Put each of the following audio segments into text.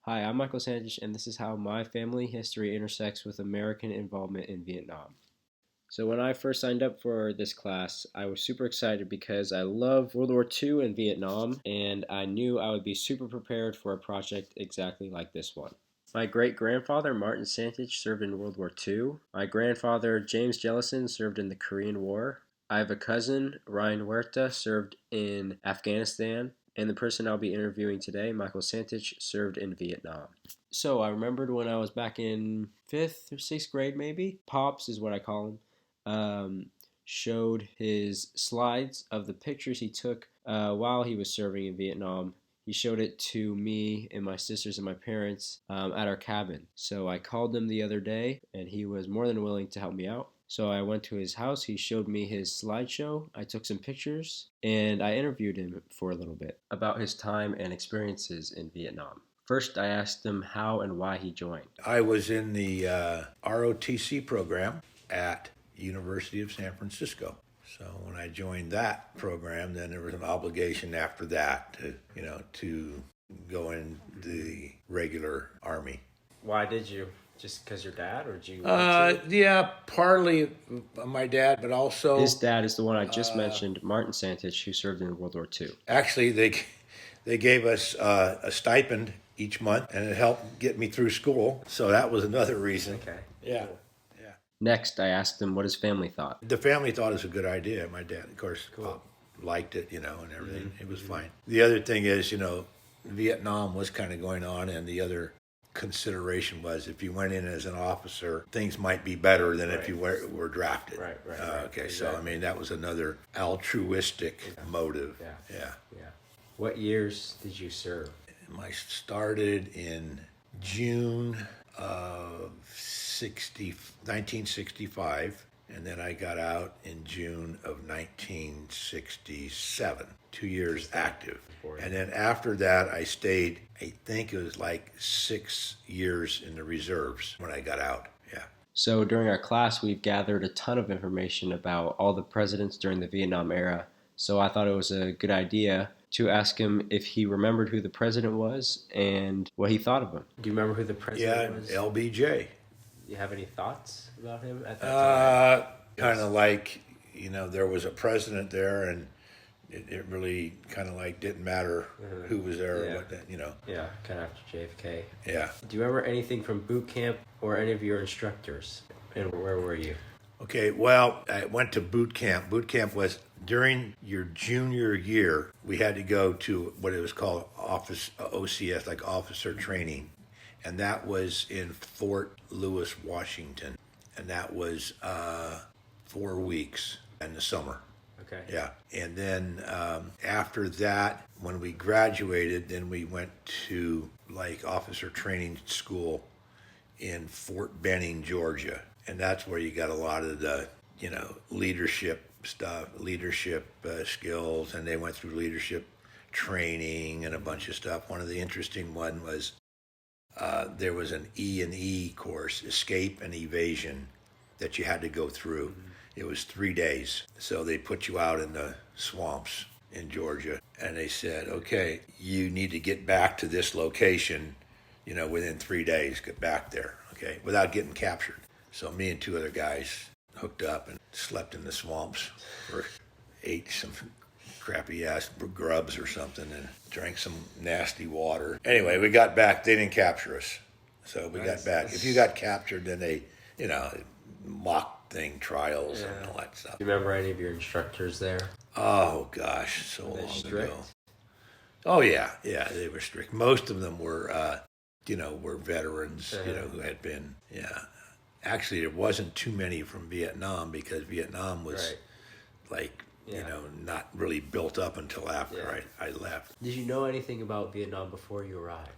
Hi, I'm Michael Sandich, and this is how my family history intersects with American involvement in Vietnam. So, when I first signed up for this class, I was super excited because I love World War II and Vietnam, and I knew I would be super prepared for a project exactly like this one. My great grandfather, Martin Santich, served in World War II. My grandfather, James Jellison, served in the Korean War. I have a cousin, Ryan Huerta, served in Afghanistan. And the person I'll be interviewing today, Michael Santich, served in Vietnam. So I remembered when I was back in fifth or sixth grade, maybe. Pops is what I call him. Showed his slides of the pictures he took while he was serving in Vietnam. He showed it to me and my sisters and my parents at our cabin. So I called him the other day, and he was more than willing to help me out. So I went to his house. He showed me his slideshow. I took some pictures, and I interviewed him for a little bit about his time and experiences in Vietnam. First, I asked him how and why he joined. I was in the ROTC program at University of San Francisco. So when I joined that program, then there was an obligation after that to go in the regular army. Why did you? Just because your dad, or did you Yeah, partly my dad, but also His dad is the one I just mentioned, Martin Santich, who served in World War II. actually they gave us a stipend each month, and it helped get me through school. So that was another reason. Okay. Yeah. Cool. Next, I asked him what his family thought. The family thought it was a good idea. My dad, of course, Cool. liked it, and everything. It was fine. The other thing is, Vietnam was kind of going on, and the other consideration was if you went in as an officer, things might be better than if you were drafted. Right. Okay, Exactly. so I mean that was another altruistic motive. Yeah. What years did you serve? I started in June of 1965, and then I got out in June of 1967. 2 years active. And then after that, I stayed, I think it was like 6 years in the reserves when I got out. Yeah. So during our class, we've gathered a ton of information about all the presidents during the Vietnam era. So I thought it was a good idea to ask him if he remembered who the president was and what he thought of him. Do you remember who the president was? Yeah, LBJ. Do you have any thoughts about him at that time? Kind of like, there was a president there, and it really kind of like didn't matter who was there or what, Yeah, kind of after JFK. Yeah. Do you remember anything from boot camp or any of your instructors? And where were you? Okay, well, I went to boot camp. Boot camp was during your junior year. We had to go to what it was called OCS, like officer training, and that was in Fort Lewis, Washington, and that was 4 weeks in the summer. Okay. Yeah, and then after that, when we graduated, then we went to like officer training school in Fort Benning, Georgia. And that's where you got a lot of the, leadership stuff, leadership skills, and they went through leadership training and a bunch of stuff. One of the interesting one was there was an E&E course, escape and evasion, that you had to go through. It was 3 days. So they put you out in the swamps in Georgia, and they said, okay, you need to get back to this location, within 3 days, get back there, okay, without getting captured. So me and 2 other guys hooked up and slept in the swamps, or ate some crappy ass grubs or something, and drank some nasty water. Anyway, we got back. They didn't capture us, so we got back. If you got captured, then they, mock thing trials and all that stuff. Do you remember any of your instructors there? Oh gosh, so Were they long strict? ago. Oh yeah, they were strict. Most of them were, were veterans, who had been, Actually, there wasn't too many from Vietnam because Vietnam was not really built up until after I left. Did you know anything about Vietnam before you arrived?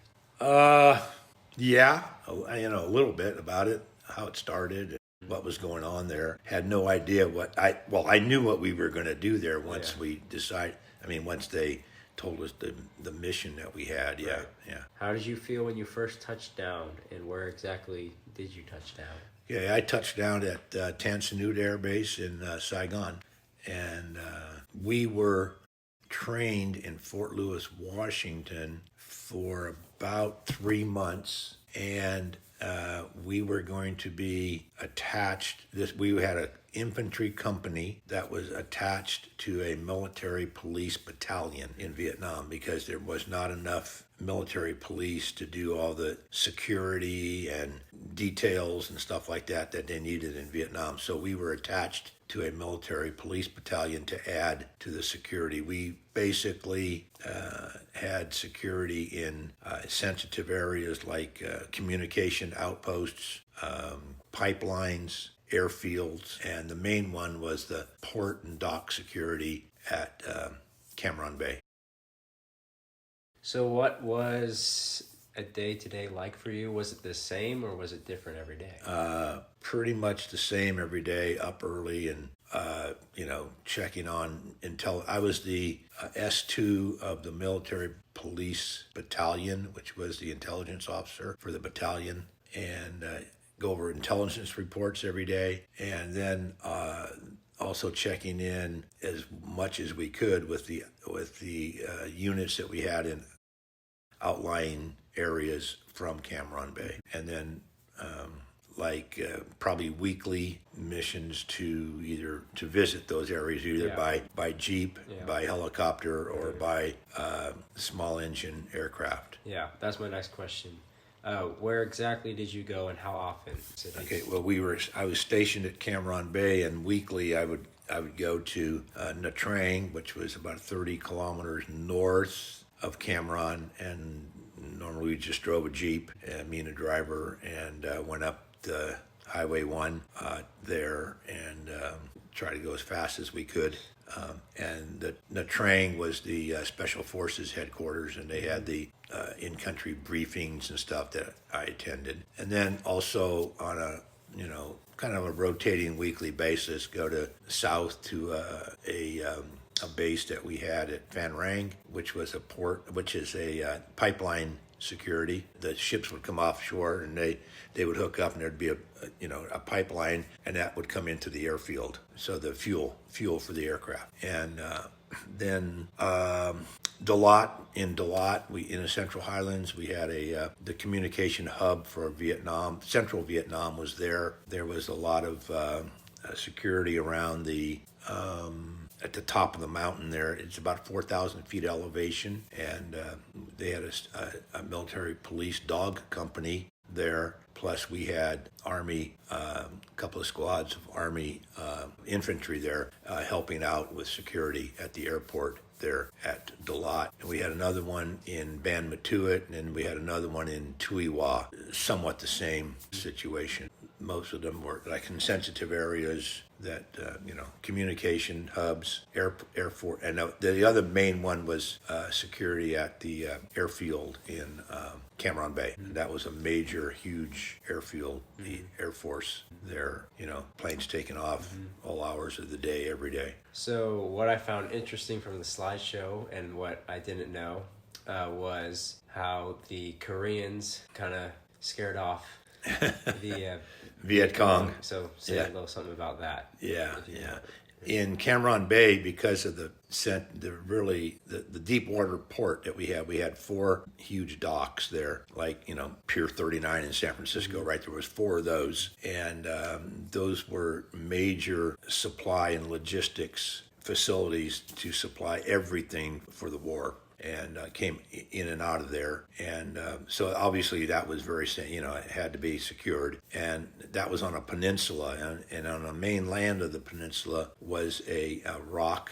Yeah, a little bit about it, how it started, what was going on there. Had no idea I knew what we were going to do there once we decided. Once they told us the mission that we had. Yeah. How did you feel when you first touched down, and where exactly did you touch down? Yeah, I touched down at Tan Son Nhut Air Base in Saigon, and we were trained in Fort Lewis, Washington for about 3 months, and we were going to be attached. We had an infantry company that was attached to a military police battalion in Vietnam because there was not enough military police to do all the security and details and stuff like that that they needed in Vietnam. So we were attached to a military police battalion to add to the security. We basically had security in sensitive areas like communication outposts, pipelines, airfields, and the main one was the port and dock security at Cam Ranh Bay. So what was a day-to-day like for you? Was it the same or was it different every day? Pretty much the same every day, up early and, checking on intel. I was the S2 of the military police battalion, which was the intelligence officer for the battalion, and go over intelligence reports every day. And then also checking in as much as we could with the units that we had in outlying areas from Cam Ranh Bay, and then probably weekly missions to visit those areas either by jeep, by helicopter, or by small engine aircraft. Yeah, that's my next question. Where exactly did you go and how often? Okay, well, I was stationed at Cam Ranh Bay, and weekly I would go to Nha Trang, which was about 30 kilometers north of Cam Ranh, and normally we just drove a jeep, me and a driver, and went up the Highway 1 there and tried to go as fast as we could. And the Nha Trang was the Special Forces headquarters, and they had the in-country briefings and stuff that I attended. And then also on a kind of a rotating weekly basis, go to south to a base that we had at Phan Rang, which was a port, which is a pipeline security. The ships would come offshore and they would hook up, and there'd be a pipeline, and that would come into the airfield. So the fuel for the aircraft. And then Dalat, in the Central Highlands, we had the communication hub for Vietnam. Central Vietnam was there. There was a lot of security around at the top of the mountain there. It's about 4,000 feet elevation, and they had a military police dog company there. Plus we had Army, a couple of squads of Army infantry there helping out with security at the airport there at Dalat. And we had another one in Ban Matuit, and then we had another one in Tui Wa, somewhat the same situation. Most of them were like in sensitive areas that, communication hubs, airport, and the other main one was security at the airfield in Cam Ranh Bay. And that was a major, huge airfield, the Air Force there, planes taking off all hours of the day, every day. So what I found interesting from the slideshow and what I didn't know was how the Koreans kind of scared off the Viet Cong. So say a little something about that. Yeah. In Cam Ranh Bay, because of the deep water port that we had 4 huge docks there, like Pier 39 in San Francisco. Right, there was 4 of those, and those were major supply and logistics facilities to supply everything for the war. And came in and out of there. And so obviously that was it had to be secured. And that was on a peninsula. And on the main land of the peninsula was a rock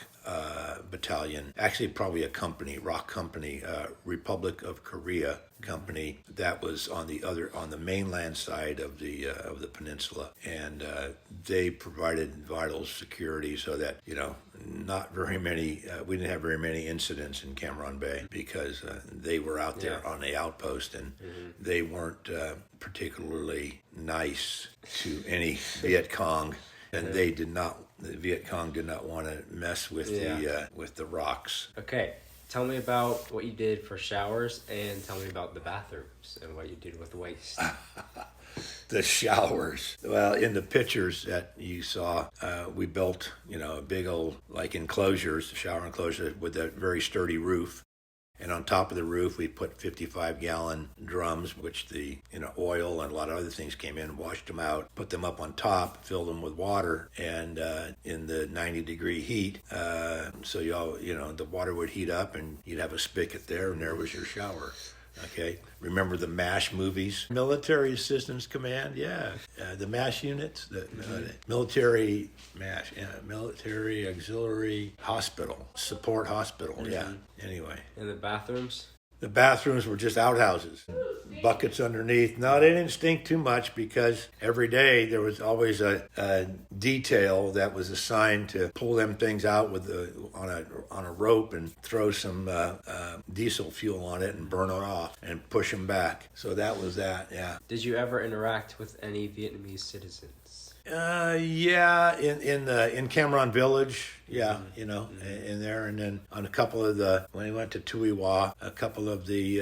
battalion, actually probably a company, rock company, Republic of Korea company, that was on the mainland side of the peninsula. And they provided vital security so that, not very many, we didn't have very many incidents in Cam Ranh Bay because they were out there on the outpost, and they weren't particularly nice to any Viet Cong, and the Viet Cong did not want to mess with the rocks. Okay. Tell me about what you did for showers, and tell me about the bathrooms and what you did with waste. The showers. Well, in the pictures that you saw, we built, a big old enclosures, shower enclosure with a very sturdy roof. And on top of the roof, we put 55-gallon drums, which the oil and a lot of other things came in, washed them out, put them up on top, filled them with water, and in the 90-degree heat, so the water would heat up, and you'd have a spigot there, and there was your shower. Okay, remember the MASH movies? Military Assistance Command, yeah. The MASH units, the military MASH, military auxiliary hospital, support hospital, yeah. Anyway. And the bathrooms? The bathrooms were just outhouses, buckets underneath. No, they didn't stink too much because every day there was always a detail that was assigned to pull them things out on a rope and throw some diesel fuel on it and burn it off and push them back. So that was that, yeah. Did you ever interact with any Vietnamese citizens? Yeah, in Cam Ranh Village, yeah, in there, and then on a couple of when we went to Tui Wa, a couple of the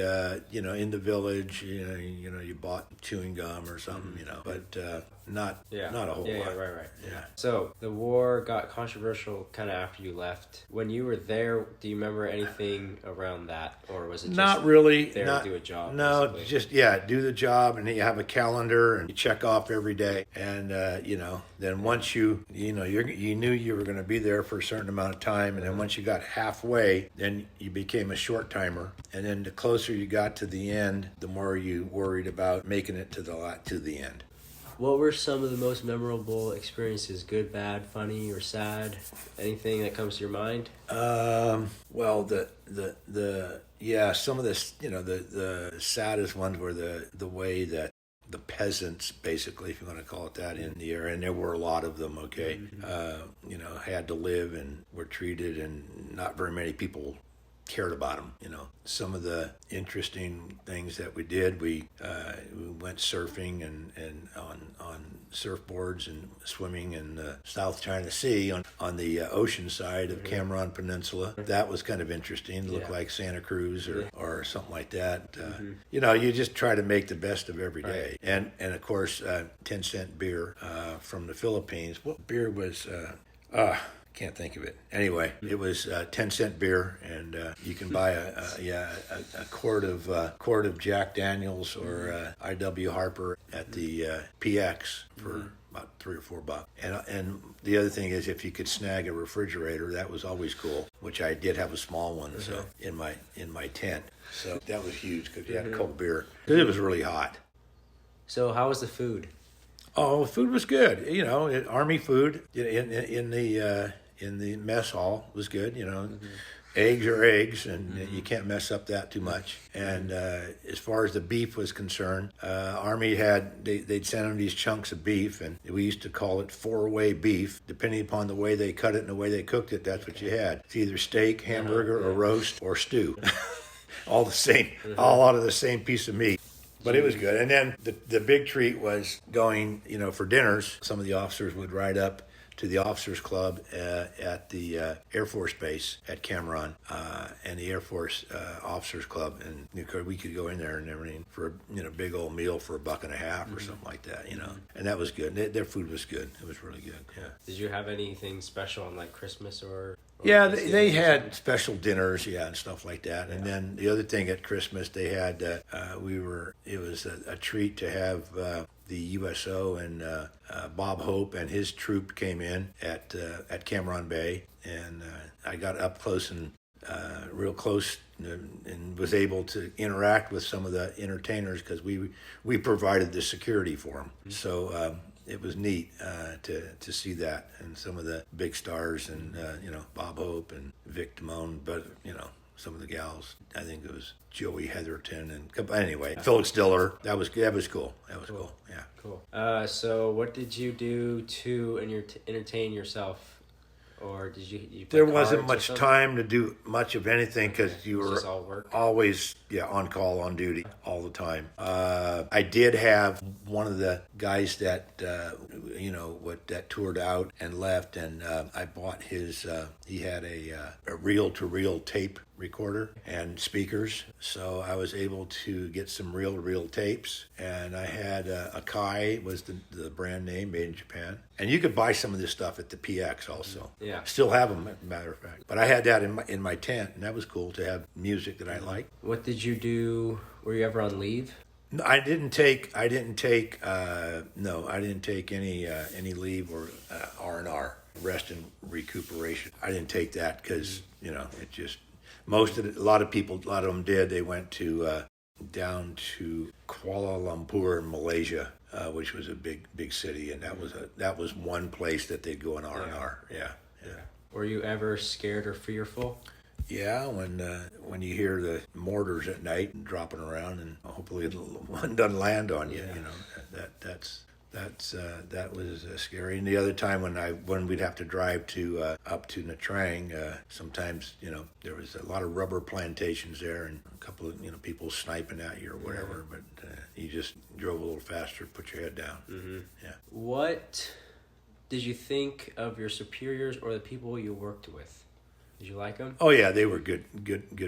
in the village, you bought chewing gum or something, but not a whole lot. Yeah, right. Yeah. So the war got controversial kind of after you left. When you were there, do you remember anything around that, or was it just not really there to do a job? No, basically? just do the job, and you have a calendar and you check off every day, and then once you knew you were going to be there for a certain amount of time, and then once you got halfway, then you became a short timer, and then the closer you got to the end, the more you worried about making it to the end. What were some of the most memorable experiences? Good, bad, funny, or sad? Anything that comes to your mind? Well, some of this, the saddest ones were the way that the peasants, basically, if you want to call it that, in the area, and there were a lot of them, okay, had to live and were treated, and not very many people cared about them. Some of the interesting things that we did, we went surfing and on surfboards and swimming in the South China Sea on the ocean side of Cam Ranh Peninsula. That was kind of interesting. It looked like Santa Cruz or something like that. You just try to make the best of every day. Right. And of course, 10-cent beer from the Philippines. What beer was... can't think of it. Anyway, it was 10-cent beer, and you can buy a quart of Jack Daniels or I.W. Harper at the PX for about $3 or $4. And the other thing is, if you could snag a refrigerator, that was always cool. Which I did have a small one, so in my tent. So that was huge because you had cold beer because it was really hot. So how was the food? Oh, food was good. Army food in the mess hall was good. Eggs are eggs, and you can't mess up that too much. And as far as the beef was concerned, Army they'd send them these chunks of beef, and we used to call it 4-way beef. Depending upon the way they cut it and the way they cooked it, that's what you had. It's either steak, hamburger, or roast, or stew. All the same, all out of the same piece of meat. But it was good. And then the big treat was going, for dinners. Some of the officers would ride up to the officers club at the Air Force Base at Cam Ranh, and the Air Force officers club, and we could go in there and everything for a big old meal for $1.50 or something like that, and that was good. Their food was good. It was really good. Yeah. Did you have anything special on like Christmas or yeah, they had special dinners, and stuff like that. And then the other thing at Christmas, they had it was a treat to have the USO and Bob Hope and his troop came in at Cam Ranh Bay, and I got up close and real close and was able to interact with some of the entertainers because we provided the security for them. Mm-hmm. So it was neat to see that, and some of the big stars, and Bob Hope and Vic Damone, but some of the gals. I think it was Joey Heatherton, and anyway, Phyllis Diller. That was cool. That was cool. Yeah. Cool. So what did you do to entertain yourself? Or did you there wasn't much time to do much of anything because you were always on call, on duty all the time. I did have one of the guys that that toured out and left, and I bought his. He had a reel-to-reel tape recorder and speakers. So I was able to get some reel-to-reel tapes. And I had Akai was the brand name, made in Japan. And you could buy some of this stuff at the PX also. Yeah. Still have them, matter of fact. But I had that in my tent, and that was cool to have music that I liked. What did you do? Were you ever on leave? No, I didn't take any leave or R&R, rest and recuperation. I didn't take that because it just a lot of them did. They went to down to Kuala Lumpur, Malaysia, which was a big city, and that was one place that they'd go in R&R. Yeah. Were you ever scared or fearful? Yeah, when you hear the mortars at night dropping around, and hopefully one doesn't land on you, that was scary. And the other time when we'd have to drive up to Nha Trang, sometimes there was a lot of rubber plantations there, and a couple of people sniping at you or whatever. But you just drove a little faster, put your head down. Mm-hmm. Yeah. What did you think of your superiors or the people you worked with? Did you like them? Oh yeah, they were good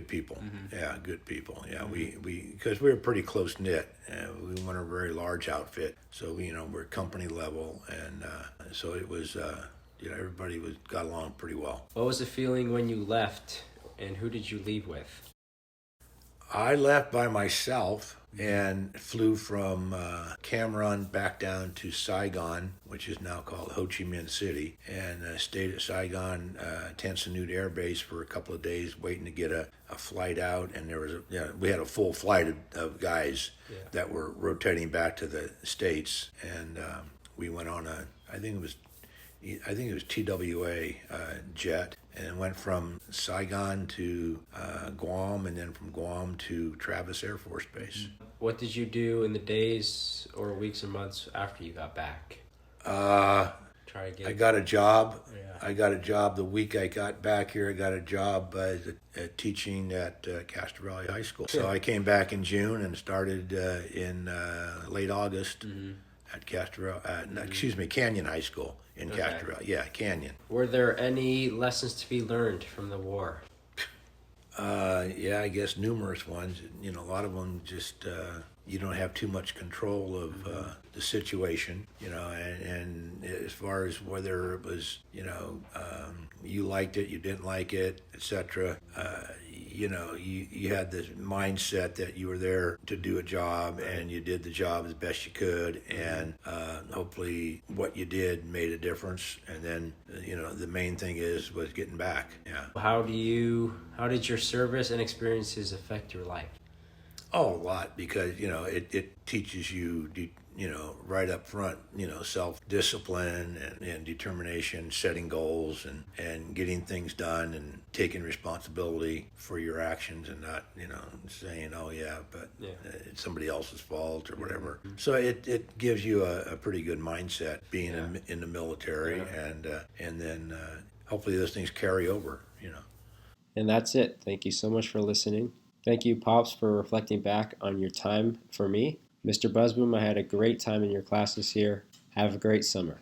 people. Mm-hmm. Yeah, good people. Yeah, we because we were pretty close knit. We weren't a very large outfit, so we're company level, and so it was. Everybody got along pretty well. What was the feeling when you left, and who did you leave with? I left by myself and flew from Cam Ranh back down to Saigon, which is now called Ho Chi Minh City, and stayed at Saigon Tan Son Nhut Air Base for a couple of days waiting to get a flight out. And there was we had a full flight of guys that were rotating back to the States, and we went on I think it was TWA jet, and went from Saigon to Guam, and then from Guam to Travis Air Force Base. What did you do in the days or weeks or months after you got back? I got a job. Yeah. I got a job the week I got back here. I got a job teaching at Castro Valley High School. So I came back in June and started in late August at Canyon High School in Castro Valley. Yeah, Canyon. Were there any lessons to be learned from the war? Yeah, I guess numerous ones. A lot of them just you don't have too much control of the situation. And as far as whether it was you liked it, you didn't like it, etc. You had this mindset that you were there to do a job, and you did the job as best you could, and hopefully what you did made a difference. And then the main thing was getting back. Yeah. How did your service and experiences affect your life? Oh, a lot, because it teaches you right up front, self-discipline and determination, setting goals and getting things done, and taking responsibility for your actions, and not saying, oh yeah, but it's somebody else's fault or whatever. So it gives you a pretty good mindset being in the military, and then hopefully those things carry over. And that's it. Thank you so much for listening. Thank you, Pops, for reflecting back on your time for me. Mr. Busboom, I had a great time in your classes here. Have a great summer.